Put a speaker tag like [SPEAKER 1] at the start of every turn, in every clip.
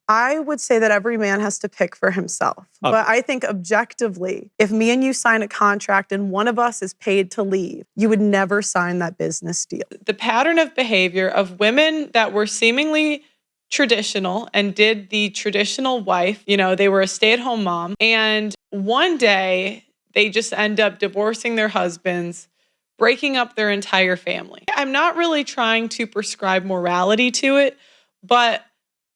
[SPEAKER 1] I would say that every man has to pick for himself.
[SPEAKER 2] Okay.
[SPEAKER 1] But I think objectively, if me and you sign a contract and one of us is paid to leave, you would never sign that business deal.
[SPEAKER 3] The pattern of behavior of women that were seemingly traditional and did the traditional wife, they were a stay-at-home mom, and one day they just end up divorcing their husbands, breaking up their entire family. I'm not really trying to prescribe morality to it, but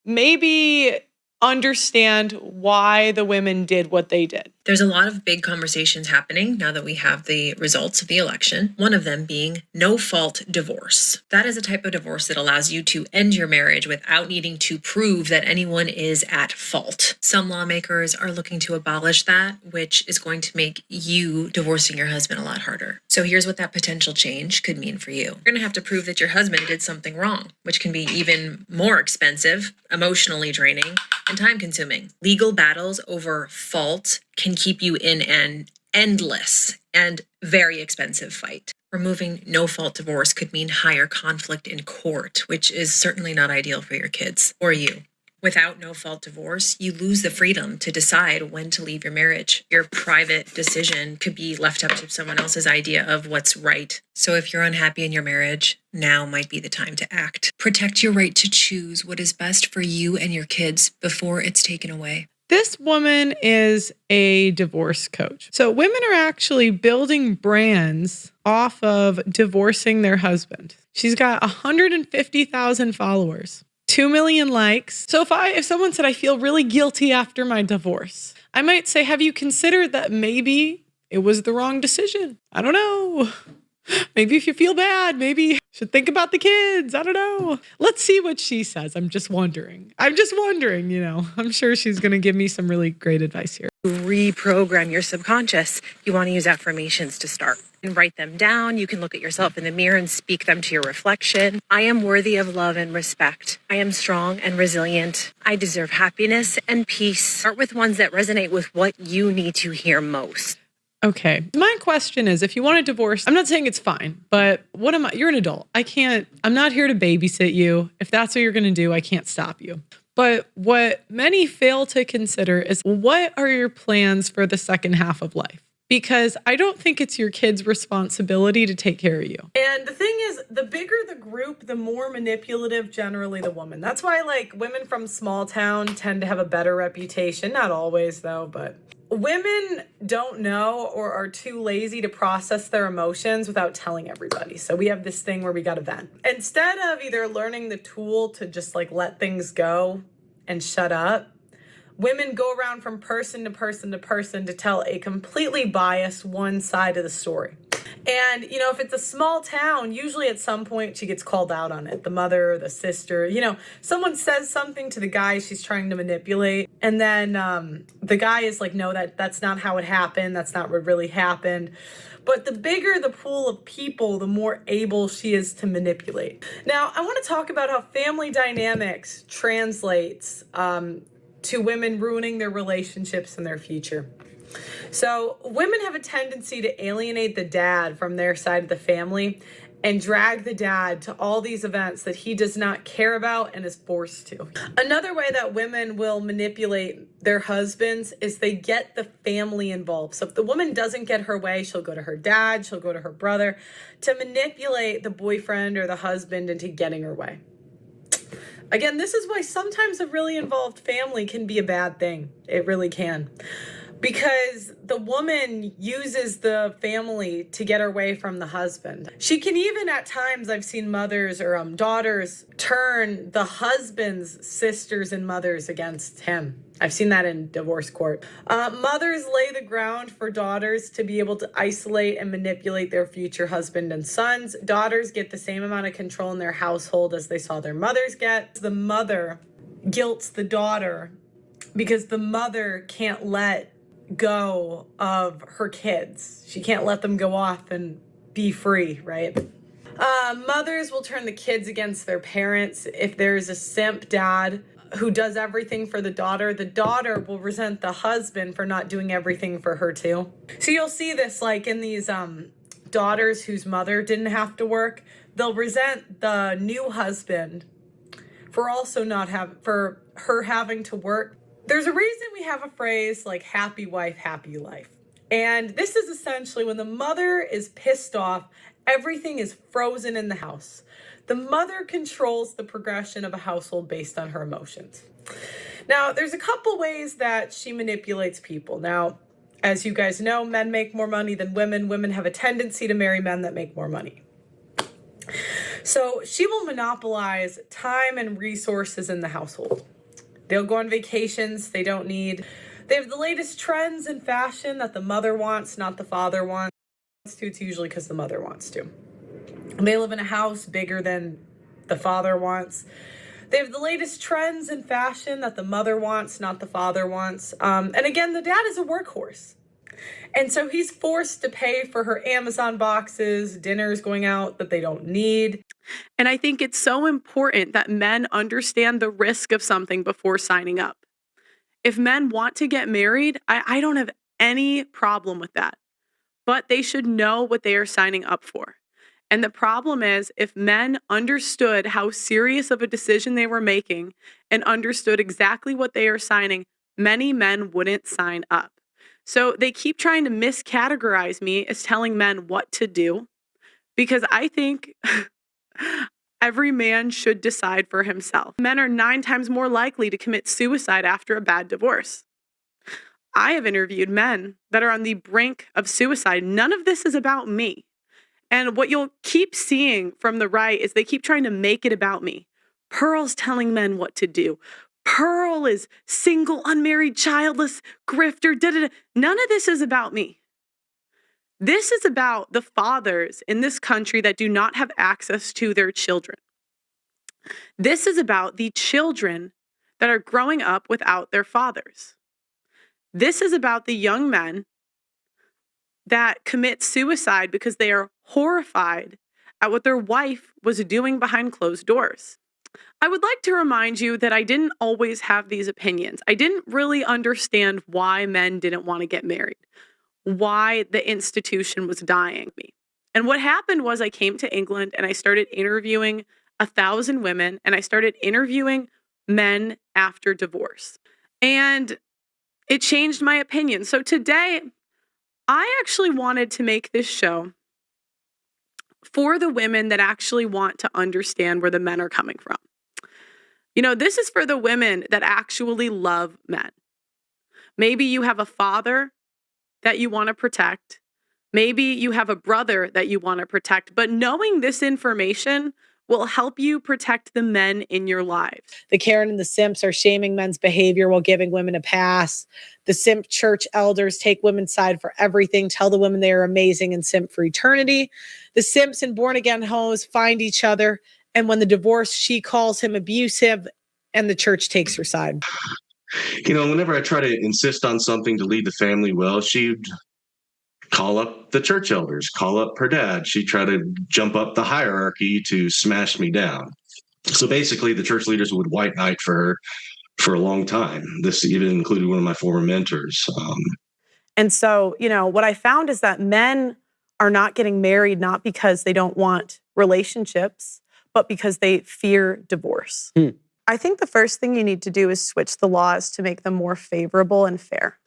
[SPEAKER 3] maybe understand why the women did what they did.
[SPEAKER 4] There's a lot of big conversations happening now that we have the results of the election. One of them being no-fault divorce. That is a type of divorce that allows you to end your marriage without needing to prove that anyone is at fault. Some lawmakers are looking to abolish that, which is going to make you divorcing your husband a lot harder. So here's what that potential change could mean for you. You're going to have to prove that your husband did something wrong, which can be even more expensive, emotionally draining, and time-consuming. Legal battles over fault can keep you in an endless and very expensive fight. Removing no-fault divorce could mean higher conflict in court, which is certainly not ideal for your kids or you. Without no-fault divorce, you lose the freedom to decide when to leave your marriage. Your private decision could be left up to someone else's idea of what's right. So if you're unhappy in your marriage, now might be the time to act. Protect your right to choose what is best for you and your kids before it's taken away.
[SPEAKER 3] This woman is a divorce coach. So women are actually building brands off of divorcing their husband. She's got 150,000 followers, 2 million likes. So if someone said, I feel really guilty after my divorce, I might say, have you considered that maybe it was the wrong decision? I don't know. Maybe if you feel bad, maybe you should think about the kids. I don't know. Let's see what she says. I'm just wondering, I'm sure she's going to give me some really great advice here.
[SPEAKER 5] Reprogram your subconscious. You want to use affirmations to start and write them down. You can look at yourself in the mirror and speak them to your reflection. I am worthy of love and respect. I am strong and resilient. I deserve happiness and peace. Start with ones that resonate with what you need to hear most.
[SPEAKER 3] Okay. My question is, if you want a divorce, I'm not saying it's fine, but you're an adult. I'm not here to babysit you. If that's what you're going to do, I can't stop you. But what many fail to consider is, what are your plans for the second half of life? Because I don't think it's your kid's responsibility to take care of you.
[SPEAKER 1] And the thing is, the bigger the group, the more manipulative generally the woman. That's why women from small town tend to have a better reputation. Not always though, but women don't know or are too lazy to process their emotions without telling everybody. So we have this thing where we got to vent. Instead of either learning the tool to just let things go and shut up, women go around from person to person to person to tell a completely biased one side of the story. And, if it's a small town, usually at some point she gets called out on it. The mother, the sister, someone says something to the guy she's trying to manipulate. And then the guy is like, no, that's not how it happened. That's not what really happened. But the bigger the pool of people, the more able she is to manipulate. Now, I want to talk about how family dynamics translates to women ruining their relationships and their future. So women have a tendency to alienate the dad from their side of the family and drag the dad to all these events that he does not care about and is forced to. Another way that women will manipulate their husbands is they get the family involved. So if the woman doesn't get her way, she'll go to her dad, she'll go to her brother to manipulate the boyfriend or the husband into getting her way. Again, this is why sometimes a really involved family can be a bad thing. It really can. Because the woman uses the family to get her way from the husband. She can even at times, I've seen mothers or daughters turn the husband's sisters and mothers against him. I've seen that in divorce court. Mothers lay the ground for daughters to be able to isolate and manipulate their future husband and sons. Daughters get the same amount of control in their household as they saw their mothers get. The mother guilts the daughter because the mother can't let go of her kids. She can't let them go off and be free, right? Mothers will turn the kids against their parents. If there's a simp dad who does everything for the daughter will resent the husband for not doing everything for her too. So you'll see this in these daughters whose mother didn't have to work. They'll resent the new husband for also for her having to work. There's a reason we have a phrase like happy wife, happy life. And this is essentially when the mother is pissed off, everything is frozen in the house. The mother controls the progression of a household based on her emotions. Now, there's a couple ways that she manipulates people. Now, as you guys know, men make more money than women. Women have a tendency to marry men that make more money. So she will monopolize time and resources in the household. They'll go on vacations they don't need. They have the latest trends in fashion that the mother wants, not the father wants to. It's usually because the mother wants to. They live in a house bigger than the father wants. They have the latest trends in fashion that the mother wants, not the father wants. And again, the dad is a workhorse. And so he's forced to pay for her Amazon boxes, dinners going out that they don't need.
[SPEAKER 3] And I think it's so important that men understand the risk of something before signing up. If men want to get married, I don't have any problem with that. But they should know what they are signing up for. And the problem is, if men understood how serious of a decision they were making and understood exactly what they are signing, many men wouldn't sign up. So they keep trying to miscategorize me as telling men what to do, because I think every man should decide for himself. Men are 9 times more likely to commit suicide after a bad divorce. I have interviewed men that are on the brink of suicide. None of this is about me. And what you'll keep seeing from the right is they keep trying to make it about me. Pearl's telling men what to do. Pearl is single, unmarried, childless, grifter, da-da-da. None of this is about me. This is about the fathers in this country that do not have access to their children. This is about the children that are growing up without their fathers. This is about the young men that commit suicide because they are horrified at what their wife was doing behind closed doors. I would like to remind you that I didn't always have these opinions. I didn't really understand why men didn't want to get married, why the institution was dying me. And what happened was I came to England and I started interviewing 1,000 women, and I started interviewing men after divorce. And it changed my opinion. So today, I actually wanted to make this show for the women that actually want to understand where the men are coming from. You know, this is for the women that actually love men. Maybe you have a father that you want to protect. Maybe you have a brother that you want to protect. But knowing this information will help you protect the men in your lives.
[SPEAKER 1] The Karen and the simps are shaming men's behavior while giving women a pass. The simp church elders take women's side for everything, tell the women they are amazing and simp for eternity. The simps and born-again hoes find each other, and when the divorce, she calls him abusive, and the church takes her side.
[SPEAKER 2] You know, whenever I try to insist on something to lead the family well, she'd call up the church elders, call up her dad. She'd try to jump up the hierarchy to smash me down. So basically, the church leaders would white knight for her for a long time. This even included one of my former mentors.
[SPEAKER 1] And so, you know, what I found is that men are not getting married not because they don't want relationships, but because they fear divorce. I think the first thing you need to do is switch the laws to make them more favorable and fair.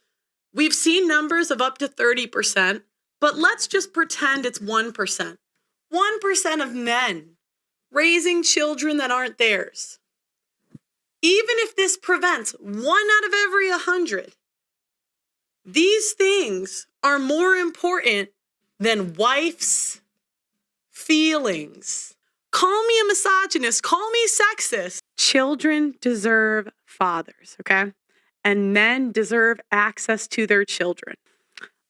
[SPEAKER 3] We've seen numbers of up to 30%, but let's just pretend it's 1%. 1% of men raising children that aren't theirs. Even if this prevents 1 out of every 100, these things are more important than wife's feelings. Call me a misogynist, call me sexist. Children deserve fathers, okay? And men deserve access to their children.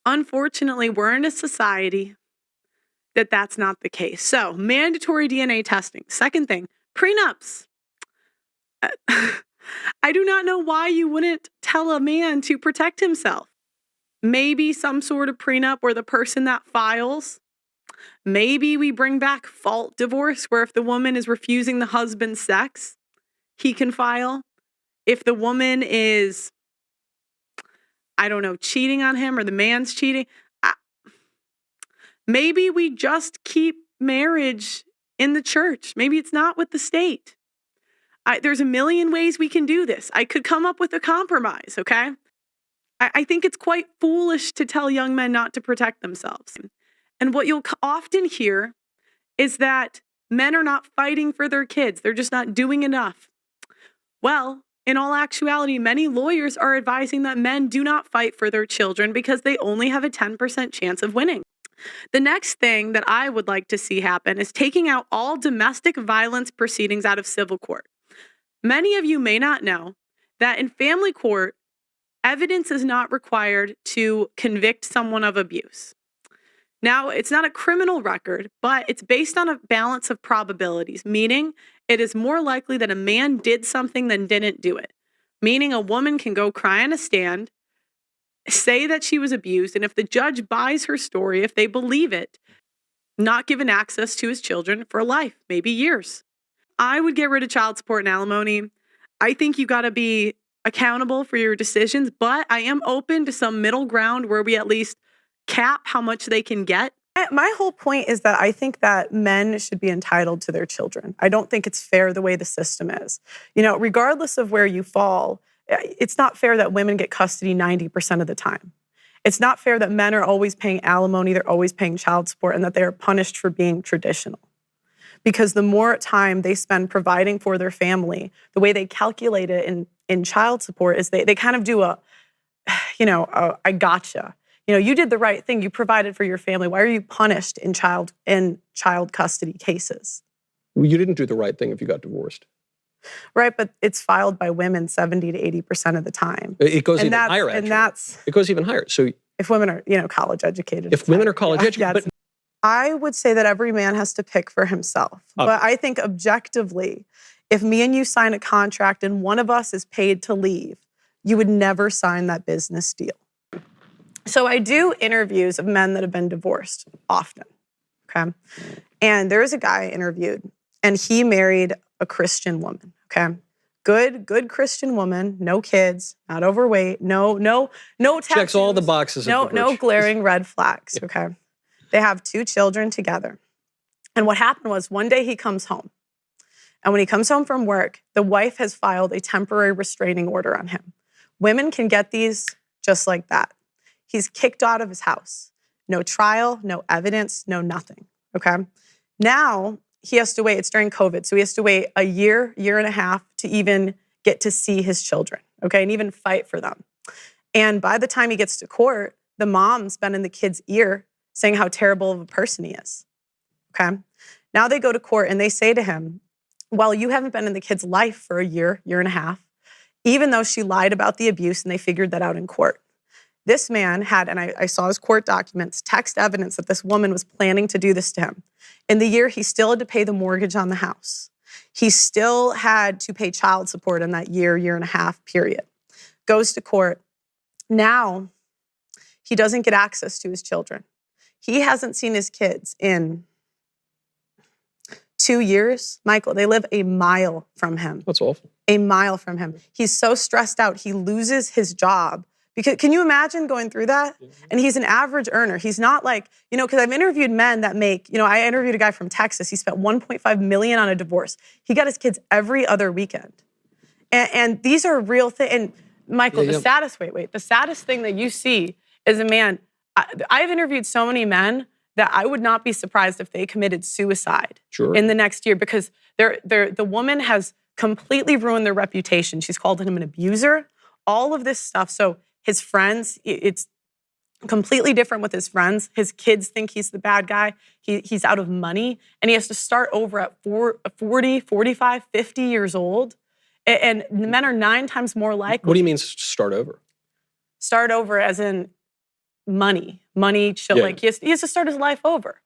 [SPEAKER 3] Unfortunately, we're in a society that that's not the case. So, mandatory DNA testing. Second thing, prenups. I do not know why you wouldn't tell a man to protect himself. Maybe some sort of prenup where the person that files, maybe we bring back fault divorce where if the woman is refusing the husband's sex, he can file. If the woman is, I don't know, cheating on him or the man's cheating, maybe we just keep marriage in the church. Maybe it's not with the state. There's a million ways we can do this. I could come up with a compromise, okay? I think it's quite foolish to tell young men not to protect themselves. And what you'll often hear is that men are not fighting for their kids. They're just not doing enough. Well, in all actuality, many lawyers are advising that men do not fight for their children because they only have a 10% chance of winning. The next thing that I would like to see happen is taking out all domestic violence proceedings out of civil court. Many of you may not know that in family court, evidence is not required to convict someone of abuse. Now, it's not a criminal record, but it's based on a balance of probabilities, meaning it is more likely that a man did something than didn't do it. Meaning a woman can go cry on a stand, say that she was abused, and if the judge buys her story, if they believe it, not given access to his children for life, maybe years. I would get rid of child support and alimony. I think you got to be accountable for your decisions, but I am open to some middle ground where we at least cap how much they can get.
[SPEAKER 1] My whole point is that I think that men should be entitled to their children. I don't think it's fair the way the system is. You know, regardless of where you fall, it's not fair that women get custody 90% of the time. It's not fair that men are always paying alimony, they're always paying child support, and that they are punished for being traditional. Because the more time they spend providing for their family, the way they calculate it in child support is they kind of do I gotcha. You know, you did the right thing. You provided for your family. Why are you punished in child custody cases?
[SPEAKER 6] Well, you didn't do the right thing if you got divorced.
[SPEAKER 1] Right, but it's filed by women 70 to 80% of the time.
[SPEAKER 6] It goes even higher, actually. It goes even higher. So
[SPEAKER 1] if women are, college educated.
[SPEAKER 6] If women are college educated.
[SPEAKER 1] I would say that every man has to pick for himself. But I think objectively, if me and you sign a contract and one of us is paid to leave, you would never sign that business deal. So I do interviews of men that have been divorced often, okay? And there is a guy I interviewed, and he married a Christian woman, okay? Good Christian woman, no kids, not overweight, no tattoos.
[SPEAKER 6] Checks all the boxes.
[SPEAKER 1] No glaring red flags, okay? They have 2 children together. And what happened was one day he comes home. And when he comes home from work, the wife has filed a temporary restraining order on him. Women can get these just like that. He's kicked out of his house. No trial, no evidence, no nothing, okay? Now he has to wait, it's during COVID, so he has to wait a year and a half to even get to see his children, okay? And even fight for them. And by the time he gets to court, the mom's been in the kid's ear saying how terrible of a person he is, okay? Now they go to court and they say to him, well, you haven't been in the kid's life for a year and a half, even though she lied about the abuse and they figured that out in court. This man had, and I saw his court documents, text evidence that this woman was planning to do this to him. In the year, he still had to pay the mortgage on the house. He still had to pay child support in that year and a half period. Goes to court. Now, he doesn't get access to his children. He hasn't seen his kids in 2 years. Michael, they live a mile from him.
[SPEAKER 6] That's awful.
[SPEAKER 1] A mile from him. He's so stressed out, he loses his job. Because can you imagine going through that? And he's an average earner. He's not like, because I've interviewed men that make, I interviewed a guy from Texas. He spent $1.5 million on a divorce. He got his kids every other weekend. And these are real things. And Michael, the saddest thing that you see is a man. I've interviewed so many men that I would not be surprised if they committed suicide in the next year because the woman has completely ruined their reputation. She's called him an abuser, all of this stuff. So his friends, it's completely different with his friends. His kids think he's the bad guy. He's out of money, and he has to start over at 40, 45, 50 years old. And men are 9 times more likely.
[SPEAKER 6] What do you mean start over?
[SPEAKER 1] Start over as in money, chill. Like he has to start his life over.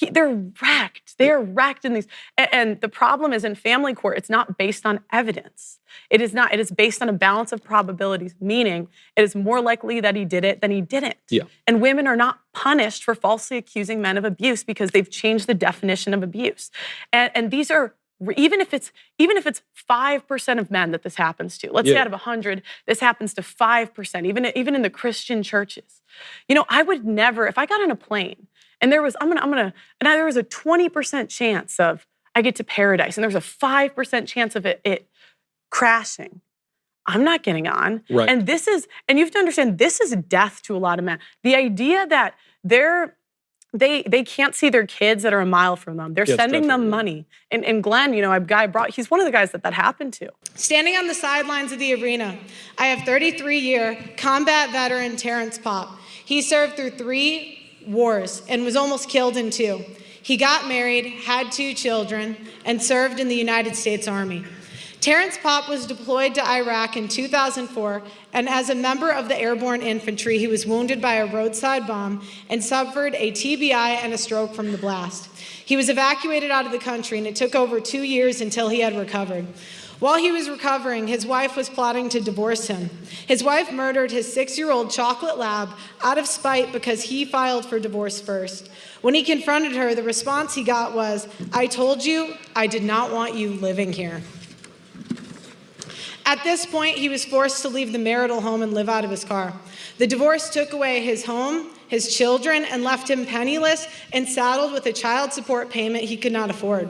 [SPEAKER 1] They're wrecked. They are wrecked in these. And the problem is in family court, it's not based on evidence. It is not. It is based on a balance of probabilities, meaning it is more likely that he did it than he didn't.
[SPEAKER 6] Yeah.
[SPEAKER 1] And women are not punished for falsely accusing men of abuse because they've changed the definition of abuse. And these are, even if it's 5% of men that this happens to, let's say out of 100, this happens to 5%, even in the Christian churches. I would never, if I got on a plane and there was, there was a 20% chance of I get to paradise and there's a 5% chance of it
[SPEAKER 3] crashing. I'm not getting on.
[SPEAKER 6] Right.
[SPEAKER 3] And you have to understand, this is death to a lot of men. The idea that they can't see their kids that are a mile from them. They're sending them money. And Glenn, a guy he's one of the guys that happened to. Standing on the sidelines of the arena, I have 33-year combat veteran Terrence Popp. He served through 3 wars and was almost killed in 2. He got married, had 2 children, and served in the United States Army. Terrence Popp was deployed to Iraq in 2004, and as a member of the airborne infantry, he was wounded by a roadside bomb and suffered a TBI and a stroke from the blast. He was evacuated out of the country, and it took over 2 years until he had recovered. While he was recovering, his wife was plotting to divorce him. His wife murdered his 6-year-old chocolate lab out of spite because he filed for divorce first. When he confronted her, the response he got was, "I told you I did not want you living here." At this point, he was forced to leave the marital home and live out of his car. The divorce took away his home, his children, and left him penniless and saddled with a child support payment he could not afford.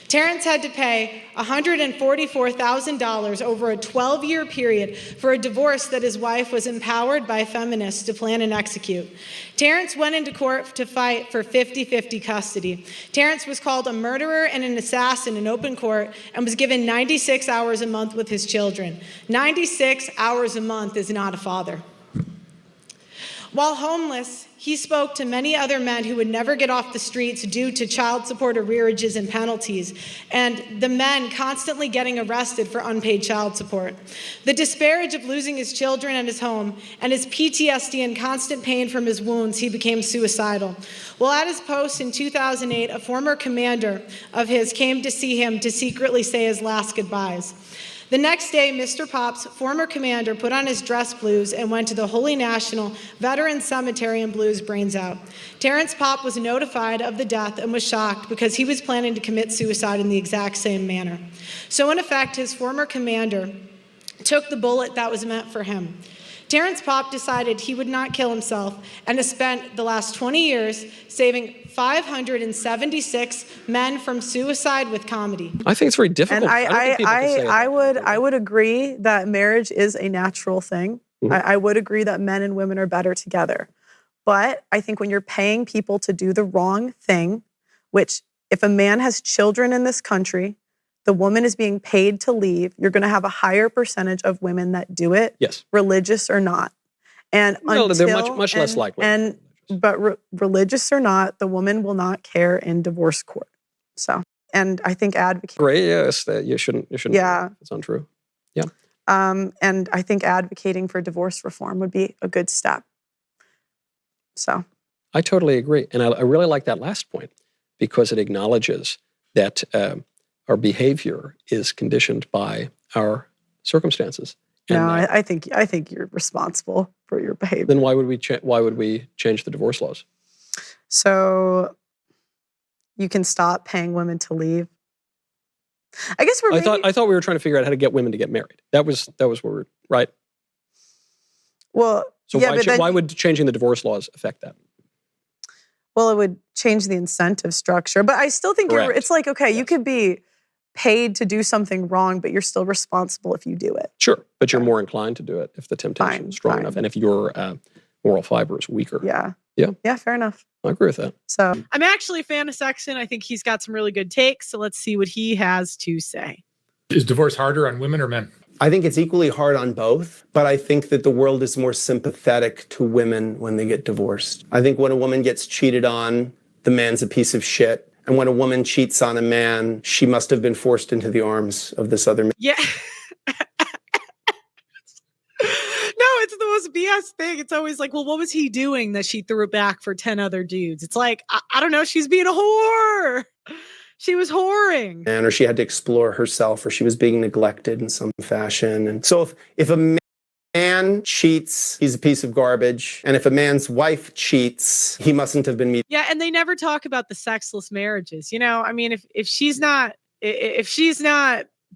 [SPEAKER 3] Terrence had to pay $144,000 over a 12-year period for a divorce that his wife was empowered by feminists to plan and execute. Terrence went into court to fight for 50-50 custody. Terrence was called a murderer and an assassin in open court and was given 96 hours a month with his children. 96 hours a month is not a father. While homeless, he spoke to many other men who would never get off the streets due to child support arrearages and penalties, and the men constantly getting arrested for unpaid child support. The disparage of losing his children and his home, and his PTSD and constant pain from his wounds, he became suicidal. While at his post in 2008, a former commander of his came to see him to secretly say his last goodbyes. The next day, Mr. Popp's former commander put on his dress blues and went to the Holy National Veterans Cemetery and blew his brains out. Terrence Popp was notified of the death and was shocked because he was planning to commit suicide in the exact same manner. So in effect, his former commander took the bullet that was meant for him. Terrence Popp decided he would not kill himself and has spent the last 20 years saving 576 men from suicide with comedy.
[SPEAKER 6] I think it's very difficult.
[SPEAKER 3] And I would agree that marriage is a natural thing. Mm-hmm. I would agree that men and women are better together. But I think when you're paying people to do the wrong thing, which if a man has children in this country, the woman is being paid to leave, you're going to have a higher percentage of women that do it,
[SPEAKER 6] yes,
[SPEAKER 3] religious or not. And
[SPEAKER 6] they're much less likely.
[SPEAKER 3] But religious or not, the woman will not care in divorce court. So, and I think advocating.
[SPEAKER 6] Great, yes, that you shouldn't.
[SPEAKER 3] Yeah,
[SPEAKER 6] it's untrue. Yeah.
[SPEAKER 3] And I think advocating for divorce reform would be a good step. So,
[SPEAKER 6] I totally agree, and I really like that last point because it acknowledges that our behavior is conditioned by our circumstances.
[SPEAKER 3] No, I think you're responsible for your behavior.
[SPEAKER 6] Then why would we change the divorce laws?
[SPEAKER 3] So you can stop paying women to leave. I guess I
[SPEAKER 6] thought we were trying to figure out how to get women to get married. That was what we're right.
[SPEAKER 3] Well,
[SPEAKER 6] so yeah, why would changing the divorce laws affect that?
[SPEAKER 3] Well, it would change the incentive structure, but I still think it's like, okay, you could be paid to do something wrong, but you're still responsible if you do it.
[SPEAKER 6] Sure, but you're more inclined to do it if the temptation is strong enough and if your moral fiber is weaker.
[SPEAKER 3] Yeah, fair enough.
[SPEAKER 6] I agree with that.
[SPEAKER 3] So
[SPEAKER 1] I'm actually a fan of Sexton. I think he's got some really good takes, so let's see what he has to say.
[SPEAKER 7] Is divorce harder on women or men?
[SPEAKER 8] I think it's equally hard on both, but I think that the world is more sympathetic to women when they get divorced. I think when a woman gets cheated on, the man's a piece of shit. And when a woman cheats on a man, she must have been forced into the arms of this other man.
[SPEAKER 1] Yeah. No, it's the most BS thing. It's always like, well, what was he doing that she threw it back for 10 other dudes? It's like, I don't know. She's being a whore. She was whoring.
[SPEAKER 8] Or she had to explore herself, or she was being neglected in some fashion. And so if a man cheats, he's a piece of garbage. And if a man's wife cheats, he mustn't have been meeting.
[SPEAKER 1] Yeah, and they never talk about the sexless marriages. You know, I mean, if she's not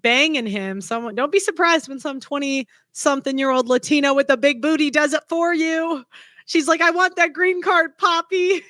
[SPEAKER 1] banging him, don't be surprised when some 20-something-year-old Latino with a big booty does it for you. She's like, I want that green card, Poppy.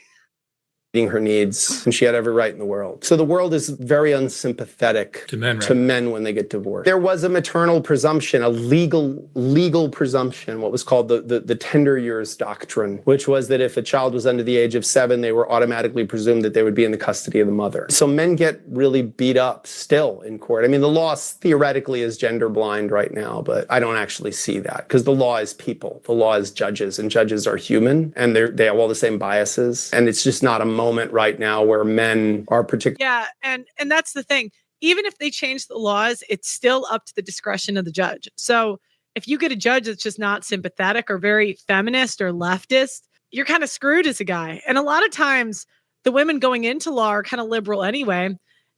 [SPEAKER 8] her needs, and she had every right in the world. So the world is very unsympathetic
[SPEAKER 7] To men, right?
[SPEAKER 8] to men when they get divorced. There was a maternal presumption, a legal presumption, what was called the tender years doctrine, which was that if a child was under the age of 7, they were automatically presumed that they would be in the custody of the mother. So men get really beat up still in court. I mean, the law theoretically is gender blind right now, but I don't actually see that because the law is people. The law is judges, and judges are human, and they have all the same biases. And it's just not a moment right now where men are particularly.
[SPEAKER 3] Yeah, and that's the thing. Even if they change the laws, it's still up to the discretion of the judge. So if you get a judge that's just not sympathetic or very feminist or leftist, you're kind of screwed as a guy. And a lot of times the women going into law are kind of liberal anyway.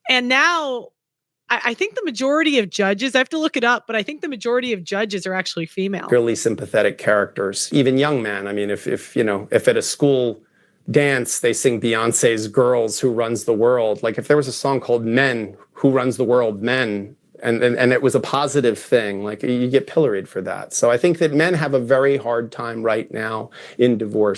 [SPEAKER 3] And now I think the majority of judges, I have to look it up, but I think the majority of judges are actually female.
[SPEAKER 8] Really sympathetic characters, even young men. I mean, if at a school dance they sing Beyonce's Girls Who Runs the World, like if there was a song called Men Who Runs the World, Men, and it was a positive thing, like you get pilloried for that. So I think that men have a very hard time right now in divorce.